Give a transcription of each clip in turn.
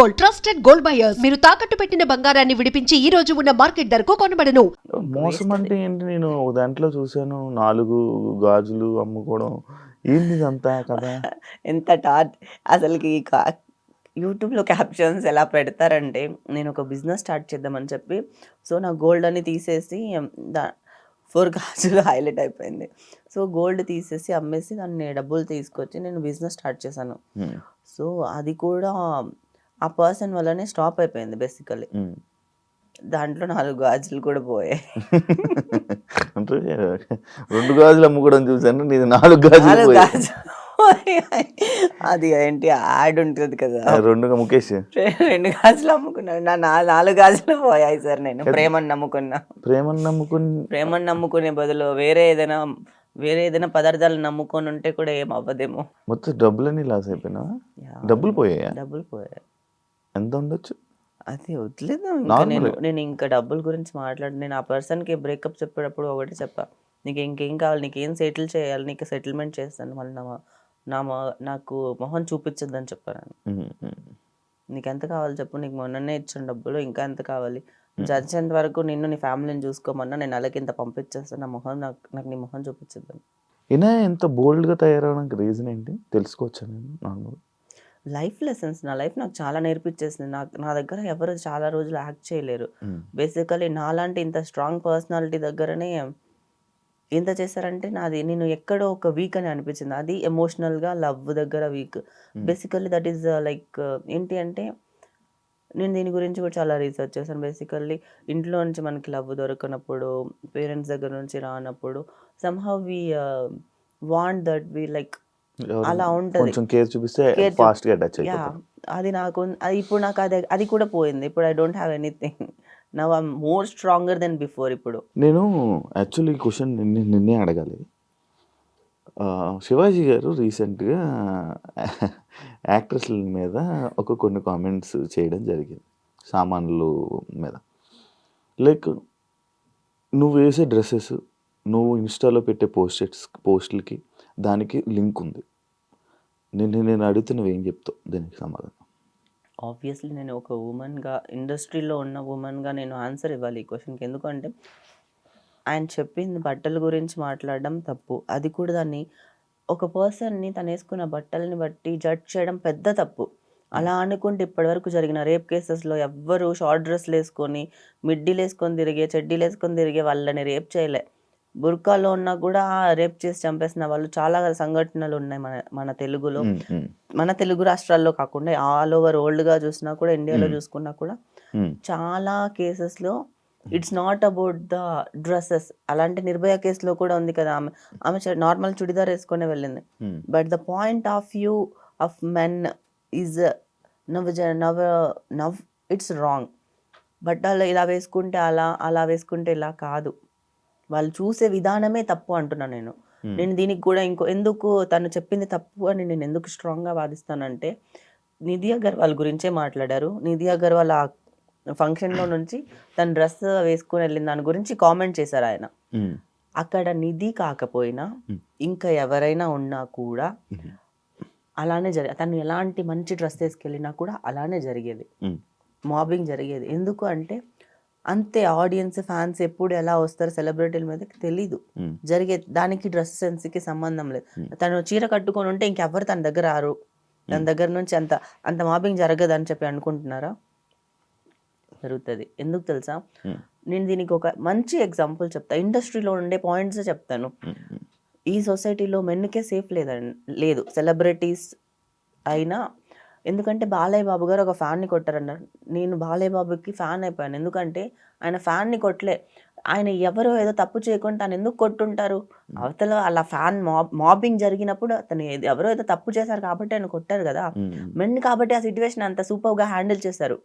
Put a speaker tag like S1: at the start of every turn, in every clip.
S1: Gold, trusted gold buyers. మీరు తాకట్టు పెట్టిన బంగారాన్ని విడిపించి ఈ రోజు ఉన్న మార్కెట్ ధరకు కొనబడను.
S2: మోసం అంటే ఏంటి? నేను ఒక దాంట్లో చూశాను 4 గాజులు అమ్ముకోవడం. ఏంది ఇదంతా కదా?
S3: ఎంత అసలుకి యూట్యూబ్లో క్యాప్షన్స్ ఎలా పెడతారంటే, నేను ఒక బిజినెస్ స్టార్ట్ చేద్దామని చెప్పి, సో నా గోల్డ్ అని తీసేసి దా 4 గాజులు హైలైట్ అయిపోయింది. సో గోల్డ్ తీసేసి అమ్మేసి దాన్ని డబ్బులు తీసుకొచ్చి నేను బిజినెస్ స్టార్ట్ చేశాను. సో అది కూడా ఆ పర్సన్ వల్లనే స్టాప్ అయిపోయింది బేసికల్లీ. దాంట్లో 4 గాజులు కూడా పోయాయి.
S2: అంటే 2 గాజులు అమ్ముకోవడం చూసాను, నీది 4 గాజులు
S3: 4
S2: పోయాయి.
S3: గాజులు పోయాయి. అది ఏంటి యాడ్ ఉంటుంది కదా,
S2: 2గా ముఖేష్
S3: 2 గాజులు అమ్ముకున్నాను. నా 4 గాజులు పోయాయి సార్. నేను ప్రేమని నమ్ముకున్నా. ప్రేమని నమ్ముకునే బదులు వేరే ఏదైనా పదార్థాలు నమ్ముకొని ఉంటే కూడా ఏం అవ్వదేమో.
S2: మొత్తం డబ్బులన్నీ లాస్ అయిపోయినా? డబ్బులు పోయాయా?
S3: డబ్బులు పోయాయి.
S2: ఎంత ఉండొచ్చు?
S3: అది వదిలేద్దాం. ఇంకా నేను ఇంకా డబ్బుల గురించి నేను ఆ పర్సన్కి బ్రేకప్ చెప్పేటప్పుడు ఒకటి చెప్పా, నీకు ఇంకేం కావాలి, నీకేం సెటిల్ చేయాలి, నీకు సెటిల్మెంట్ చేస్తాను, మళ్ళీ నాకు మొహం చూపించద్దని చెప్పాను. నీకు ఎంత కావాలి చెప్పు, నీకు మొన్ననే ఇచ్చిన డబ్బులు, ఇంకా ఎంత కావాలి, చచ్చేంత వరకు నిన్ను నీ ఫ్యామిలీని చూసుకోమన్నా నేను అలాగే ఇంత పంపించేస్తాను, నా మొహం నాకు నీ మొహం చూపించద్దని.
S2: ఈయన ఎంత బోల్డ్గా తయారవడానికి రీజన్ ఏంటి తెలుసుకోవచ్చా? నేను
S3: లైఫ్ లెసన్స్, నా లైఫ్ నాకు చాలా నేర్పించేసింది. నా దగ్గర ఎవరు చాలా రోజులు యాక్ట్ చేయలేరు. బేసికలీ నాలాంటి ఇంత స్ట్రాంగ్ పర్సనాలిటీ దగ్గరనే ఎంత చేశారంటే, నేను ఎక్కడో ఒక వీక్ అని అనిపించింది. అది ఎమోషనల్గా లవ్ దగ్గర week. Basically that is like ఏంటి అంటే, నేను దీని గురించి కూడా చాలా రీసెర్చ్ చేశాను. బేసికల్లీ ఇంట్లో నుంచి మనకి లవ్ దొరకనప్పుడు, పేరెంట్స్ దగ్గర నుంచి రానప్పుడు, somehow we want that we like అలా ఉంటుంది.
S2: కొంచెం కేర్ చూపిస్తే ఫాస్ట్ గా అటాచ్ అయిపోతారు.
S3: ఇప్పుడు నాకు అది కూడా పోయింది. ఇప్పుడు I don't have anything. Now I am more stronger then before. ఇప్పుడు
S2: నేను యాక్చువల్లీ ఈ క్వశ్చన్ నిన్నే అడగాలి. శివాజీ గారు రీసెంట్గా యాక్ట్రెస్ల మీద కొన్ని కామెంట్స్ చేయడం జరిగింది, సామాన్లు మీద. లైక్ నువ్వు వేసే డ్రెస్సెస్, నువ్వు ఇన్స్టాలో పెట్టే పోస్టులకి దానికి లింక్ ఉంది. నేను అడుగుతున్నవి ఏం చెప్తావు దానికి సమాధానం?
S3: ఆబ్వియస్లీ నేను ఒక ఉమెన్గా, ఇండస్ట్రీలో ఉన్న ఉమెన్గా నేను ఆన్సర్ ఇవ్వాలి ఈ క్వశ్చన్కి. ఎందుకంటే ఆయన చెప్పింది బట్టల గురించి మాట్లాడడం తప్పు. అది కూడా దాన్ని ఒక పర్సన్ని తను వేసుకున్న బట్టలని బట్టి జడ్జ్ చేయడం పెద్ద తప్పు. అలా అనుకుంటే ఇప్పటివరకు జరిగిన రేప్ కేసెస్లో ఎవ్వరు షార్ట్ డ్రెస్లు వేసుకొని, మిడ్డీలు వేసుకొని తిరిగే, చెడ్డీలు వేసుకొని తిరిగే వాళ్ళని రేప్ చేయలే. బుర్కాలో ఉన్నా కూడా రేప్ చేసి చంపేసిన వాళ్ళు చాలా సంఘటనలు ఉన్నాయి మన తెలుగులో. మన తెలుగు రాష్ట్రాల్లో కాకుండా ఆల్ ఓవర్ వరల్డ్గా చూసినా కూడా, ఇండియాలో చూసుకున్నా కూడా చాలా కేసెస్లో it's not about the dresses. అలాంటి నిర్భయ కేసులో కూడా ఉంది కదా, ఆమె నార్మల్ చుడిదార్ వేసుకునే వెళ్ళింది. But the point of view of men is now it's wrong. బట్టలు ఇలా వేసుకుంటే అలా వేసుకుంటే ఇలా కాదు. వాళ్ళు చూసే విధానమే తప్పు అంటున్నాను నేను. దీనికి కూడా ఎందుకు తను చెప్పింది తప్పు అని నేను ఎందుకు స్ట్రాంగ్గా వాదిస్తానంటే, నిధి అగర్వాల్ గురించే మాట్లాడారు. నిధి అగర్వాల్ ఆ ఫంక్షన్లో నుంచి తన డ్రెస్ వేసుకుని వెళ్ళిన దాని గురించి కామెంట్ చేశారు ఆయన. అక్కడ నిధి కాకపోయినా ఇంకా ఎవరైనా ఉన్నా కూడా అలానే తను ఎలాంటి మంచి డ్రెస్ వేసుకెళ్ళినా కూడా అలానే జరిగేది, మాబింగ్ జరిగేది. ఎందుకు అంటే అంతే, ఆడియన్స్ ఫ్యాన్స్ ఎప్పుడు ఎలా వస్తారు సెలబ్రిటీల మీద తెలీదు, జరిగేది. దానికి డ్రెస్ సెన్స్కి సంబంధం లేదు. తను చీర కట్టుకొని ఉంటే ఇంకెవ్వరు తన దగ్గర రారు, తన దగ్గర నుంచి అంత మాబింగ్ జరగదు అని చెప్పి అనుకుంటున్నారా? జరుగుతుంది. ఎందుకు తెలుసా? నేను దీనికి ఒక మంచి ఎగ్జాంపుల్ చెప్తా. ఇండస్ట్రీలో ఉండే పాయింట్స్ చెప్తాను. ఈ సొసైటీలో మెన్కే సేఫ్ లేదు, సెలబ్రిటీస్ అయినా. ఎందుకంటే బాలయ్య బాబు గారు ఒక ఫ్యాన్ని కొట్టారన్నారు. నేను బాలయ్య బాబుకి ఫ్యాన్ అయిపోయాను. ఎందుకంటే ఆయన ఫ్యాన్ని కొట్టలే, ఆయన ఎవరో ఏదో తప్పు చేయకుండా తను ఎందుకు కొట్టుంటారు? అవతల అలా ఫ్యాన్ మాబింగ్ జరిగినప్పుడు అతను ఎవరో ఏదో తప్పు చేశారు కాబట్టి ఆయన కొట్టారు కదా. మెన్ కాబట్టి ఆ సిచ్యువేషన్ అంత సూపర్గా హ్యాండిల్ చేశారు.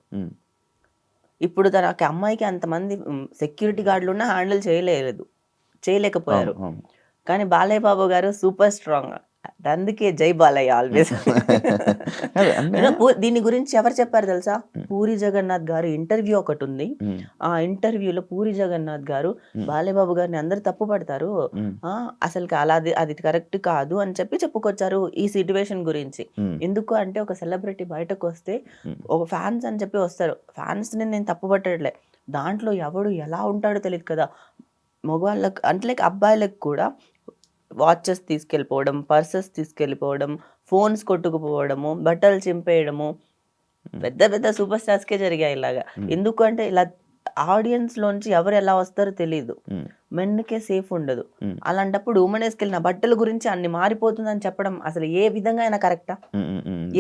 S3: ఇప్పుడు తనకి అమ్మాయికి అంతమంది సెక్యూరిటీ గార్డులు ఉన్నా హ్యాండిల్ చేయలేకపోయారు. కానీ బాలయ్య బాబు గారు సూపర్ స్ట్రాంగ్. అందుకే జై బాలయ్య ఆల్వేస్.
S2: అదే అంటే
S3: దీని గురించి ఎవరు చెప్పారు తెలుసా? పూరి జగన్నాథ్ గారు ఇంటర్వ్యూ ఒకటి ఉంది. ఆ ఇంటర్వ్యూలో పూరి జగన్నాథ్ గారు బాలయ్య బాబు గారిని అందరు తప్పు పడతారు, అసలు అలా అది కరెక్ట్ కాదు అని చెప్పుకొచ్చారు ఈ సిచ్యువేషన్ గురించి. ఎందుకు అంటే ఒక సెలబ్రిటీ బయటకు వస్తే ఒక ఫ్యాన్స్ అని చెప్పి వస్తారు, ఫ్యాన్స్ ని నేను తప్పు పట్టట్లే, దాంట్లో ఎవడు ఎలా ఉంటాడో తెలియదు కదా. మగవాళ్ళకి అంటే లైక్ అబ్బాయిలకు కూడా వాచెస్ తీసుకెళ్ళిపోవడం, పర్సెస్ తీసుకెళ్ళిపోవడం, ఫోన్స్ కొట్టుకుపోవడము, బట్టలు చింపేయడము పెద్ద పెద్ద సూపర్ స్టార్స్కే జరిగాయి ఇలాగా. ఎందుకు అంటే ఇలా ఆడియన్స్ లోంచి ఎవరు ఎలా వస్తారో తెలియదు, మెన్కే సేఫ్ ఉండదు. అలాంటప్పుడు ఉమెన్ వేసుకెళ్ళిన బట్టల గురించి అన్ని మారిపోతుందని చెప్పడం అసలు ఏ విధంగా అయినా కరెక్టా?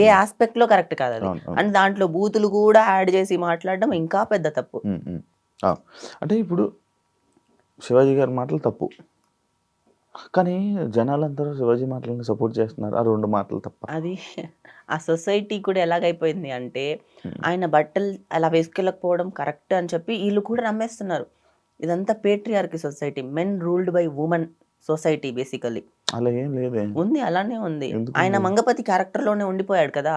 S3: ఏ ఆస్పెక్ట్ లో కరెక్ట్ కాదు అది. అండ్ దాంట్లో బూతులు కూడా యాడ్ చేసి మాట్లాడడం ఇంకా పెద్ద తప్పు.
S2: అంటే ఇప్పుడు శివాజీ గారి మాటలు తప్పు, కానీ జనాలందరూ శివాజీ మాటలను సపోర్ట్ చేస్తున్నారు. ఆ 2 మాటలు తప్ప.
S3: అది ఆ సొసైటీ కూడా ఎలాగైపోయింది అంటే ఆయన బట్టలు అలా వేసుకెళ్ళకపోవడం కరెక్ట్ అని చెప్పి వీళ్ళు కూడా నమ్మేస్తున్నారు. ఇదంతా patriarchy society, men ruled by women society basically.
S2: అలా ఏం లేదే.
S3: ఉంది, అలానే ఉంది.
S2: ఎందుకు
S3: ఆయన మంగపతి క్యారెక్టర్ లోనే ఉండిపోయాడు కదా.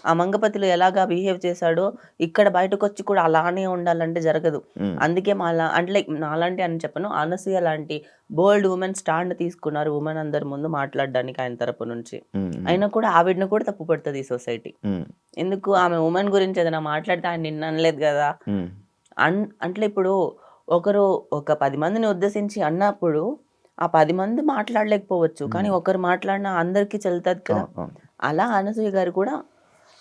S3: ఆ మంగపతిలో ఎలాగా బిహేవ్ చేశాడో ఇక్కడ బయటకు వచ్చి కూడా అలానే ఉండాలంటే జరగదు. అందుకే అంటే లైక్ నాలాంటి అని చెప్పను, అనసూయ లాంటి బోల్డ్ ఉమెన్ స్టాండ్ తీసుకున్నారు ఉమెన్ అందరి ముందు మాట్లాడడానికి ఆయన తరపు నుంచి. అయినా కూడా ఆవిడని కూడా తప్పు పడుతుంది ఈ సొసైటీ. ఎందుకు? ఆమె ఉమెన్ గురించి ఏదైనా మాట్లాడితే ఆయన నిన్న అనలేదు కదా. అంటే ఇప్పుడు ఒకరు ఒక 10 మందిని ఉద్దేశించి అన్నప్పుడు ఆ 10 మంది మాట్లాడలేకపోవచ్చు, కానీ ఒకరు మాట్లాడినా అందరికీ చెల్లుతుంది కదా. అలా అనసూయ గారు కూడా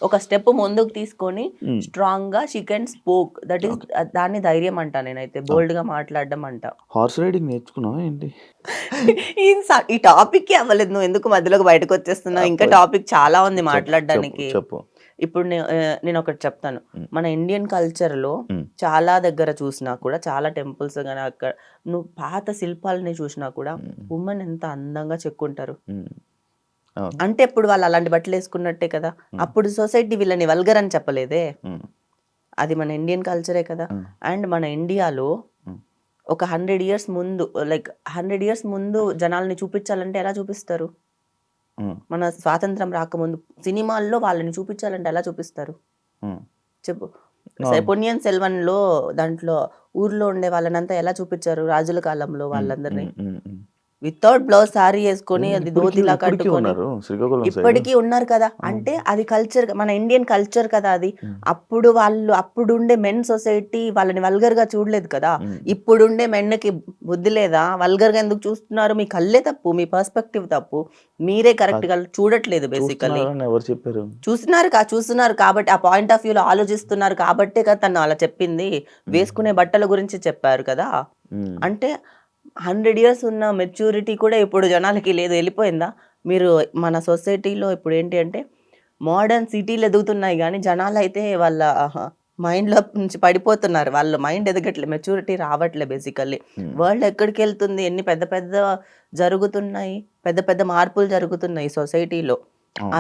S3: ఒక స్టెప్ ముందుకు తీసుకొని స్ట్రాంగ్ గా she can spoke, that is దాన్ని ధైర్యం అంట నేనైతే, బోల్డ్ గా మాట్లాడడం అంట.
S2: హార్స్ రైడింగ్ నేర్చుకున్నావా ఏంటి?
S3: ఈ టాపిక్ అవ్వలేదు, నువ్వు ఎందుకు మధ్యలోకి బయటకు వచ్చేస్తున్నావు? ఇంకా టాపిక్ చాలా ఉంది మాట్లాడడానికి. ఇప్పుడు నేను ఒకటి చెప్తాను. మన ఇండియన్ కల్చర్ లో చాలా దగ్గర చూసినా కూడా, చాలా టెంపుల్స్ కానీ అక్కడ నువ్వు పాత శిల్పాలని చూసినా కూడా ఉమెన్ ఎంత అందంగా చెక్కుంటారు. అంటే ఇప్పుడు వాళ్ళు అలాంటి బట్టలు వేసుకున్నట్టే కదా. అప్పుడు సొసైటీ వీళ్ళని వల్గర్ అని చెప్పలేదే, అది మన ఇండియన్ కల్చరే కదా. అండ్ మన ఇండియాలో ఒక 100 years ముందు, లైక్ 100 years ముందు జనాల్ని చూపించాలంటే ఎలా చూపిస్తారు? మన స్వాతంత్రం రాకముందు సినిమాల్లో వాళ్ళని చూపించాలంటే ఎలా చూపిస్తారు చెప్పు? పొన్నియిన్ సెల్వన్ లో దాంట్లో ఊర్లో ఉండే వాళ్ళనంతా ఎలా చూపించారు రాజుల కాలంలో? వాళ్ళందరినీ వితౌట్ బ్లౌజ్ సారీ వేసుకొని అది ధోతిలా కట్టుకొని ఇప్పటికీ ఉన్నారు కదా. అంటే అది కల్చర్, మన ఇండియన్ కల్చర్ కదా అది. అప్పుడుండే మెన్ సొసైటీ వాళ్ళని వల్గర్ గా చూడలేదు కదా. ఇప్పుడుండే మెన్కి బుద్ధి లేదా? వల్గర్ గా ఎందుకు చూస్తున్నారు? మీ కళ్ళే తప్పు, మీ పర్స్పెక్టివ్ తప్పు, మీరే కరెక్ట్ గా చూడట్లేదు. బేసికలీ చూస్తున్నారు కాబట్టి, ఆ పాయింట్ ఆఫ్ వ్యూలో ఆలోచిస్తున్నారు కాబట్టే కదా తను అలా చెప్పింది. వేసుకునే బట్టల గురించి చెప్పారు కదా. అంటే 100 years ఉన్న మెచ్యూరిటీ కూడా ఇప్పుడు జనాలకి లేదు, వెళ్ళిపోయిందా? మీరు మన సొసైటీలో ఇప్పుడు ఏంటి అంటే మోడర్న్ సిటీలు ఎదుగుతున్నాయి కానీ జనాలు అయితే వాళ్ళ మైండ్లో నుంచి పడిపోతున్నారు. వాళ్ళ మైండ్ ఎదగట్లే, మెచ్యూరిటీ రావట్లే. బేసికల్లీ వరల్డ్ ఎక్కడికి వెళ్తుంది? ఎన్ని పెద్ద పెద్ద జరుగుతున్నాయి, పెద్ద పెద్ద మార్పులు జరుగుతున్నాయి సొసైటీలో.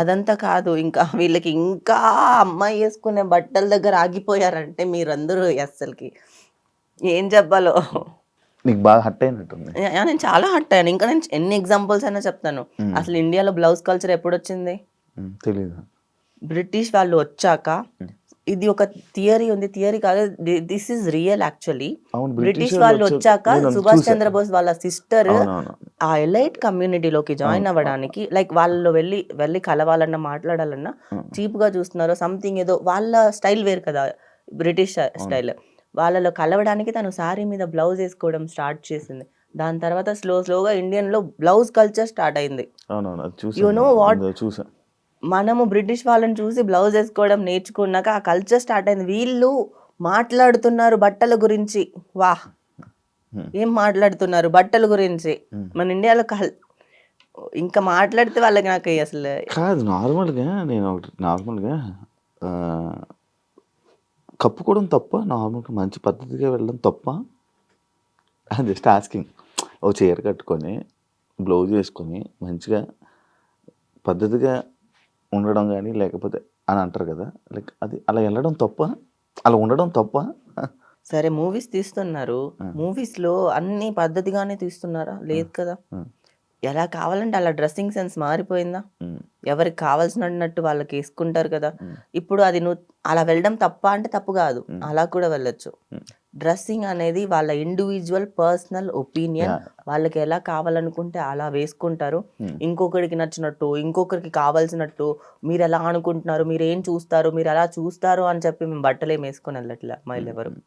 S3: అదంతా కాదు, ఇంకా వీళ్ళకి ఇంకా అమ్మాయి వేసుకునే బట్టల దగ్గర ఆగిపోయారంటే మీరందరూ అస్సలకి ఏం చెప్పాలో.
S2: నీకు బాగా హర్ట్ అయినట్టుంది.
S3: నేను చాలా హర్ట్ అయ్యాను. ఇంకా నేను ఎన్ని ఎగ్జాంపుల్స్ అయినా చెప్తాను. అసలు ఇండియాలో బ్లౌజ్ కల్చర్ ఎప్పుడు వచ్చింది?
S2: తెలీదు.
S3: బ్రిటిష్ వాళ్ళు వచ్చాక. ఇది ఒక థియరీ ఉంది, థియరీ కాదు, this is real actually. British వాళ్ళు వచ్చాక సుభాష్ చంద్రబోస్ వాళ్ళ సిస్టర్ ఆ ఎలైట్ కమ్యూనిటీలోకి జాయిన్ అవ్వడానికి, లైక్ వాళ్ళు వెళ్ళి కలవాలన్నా మాట్లాడాలన్నా చీప్ గా చూస్తున్నారు సంథింగ్, ఏదో వాళ్ళ స్టైల్ వేరు కదా బ్రిటిష్ స్టైల్. వాళ్ళలో కలవడానికి తను శారీ మీద బ్లౌజ్ వేసుకోవడం స్టార్ట్ చేసింది. దాని తర్వాత స్లోగా ఇండియన్ లో బ్లౌజ్ కల్చర్ స్టార్ట్ అయింది. You know what? మనము బ్రిటిష్ వాళ్ళని చూసి బ్లౌజ్ వేసుకోవడం నేర్చుకున్నాక ఆ కల్చర్ స్టార్ట్ అయింది. వీళ్ళు మాట్లాడుతున్నారు బట్టల గురించి. వా, ఏం మాట్లాడుతున్నారు బట్టల గురించి మన ఇండియాలో? ఇంకా మాట్లాడితే వాళ్ళకి నాకు అసలు
S2: కాదు. నార్మల్గా కప్పుకోవడం తప్ప, నార్మల్గా మంచి పద్ధతిగా వెళ్ళడం తప్ప? Just asking. ఓ చీర కట్టుకొని బ్లౌజ్ వేసుకొని మంచిగా పద్ధతిగా ఉండడం కానీ లేకపోతే అని అంటారు కదా, లైక్ అది అలా వెళ్ళడం తప్ప, అలా ఉండడం తప్ప?
S3: సరే, మూవీస్ తీస్తున్నారు, మూవీస్ లో అన్ని పద్ధతిగానే తీస్తున్నారా? లేదు కదా. ఎలా కావాలంటే అలా డ్రెస్సింగ్ సెన్స్ మారిపోయిందా? ఎవరికి కావాల్సినట్టు వాళ్ళకి వేసుకుంటారు కదా. ఇప్పుడు అది నువ్వు అలా వెళ్ళడం తప్ప అంటే తప్పు కాదు, అలా కూడా వెళ్ళొచ్చు. డ్రెస్సింగ్ అనేది వాళ్ళ ఇండివిజువల్ పర్సనల్ ఒపీనియన్. వాళ్ళకి ఎలా కావాలనుకుంటే అలా వేసుకుంటారు. ఇంకొకరికి నచ్చినట్టు, ఇంకొకరికి కావాల్సినట్టు మీరు ఎలా అనుకుంటున్నారు, మీరు ఏం చూస్తారు, మీరు ఎలా చూస్తారు అని చెప్పి మేము బట్టలు ఏం వేసుకొని వెళ్ళట్లే అమ్మాయిలు ఎవరు.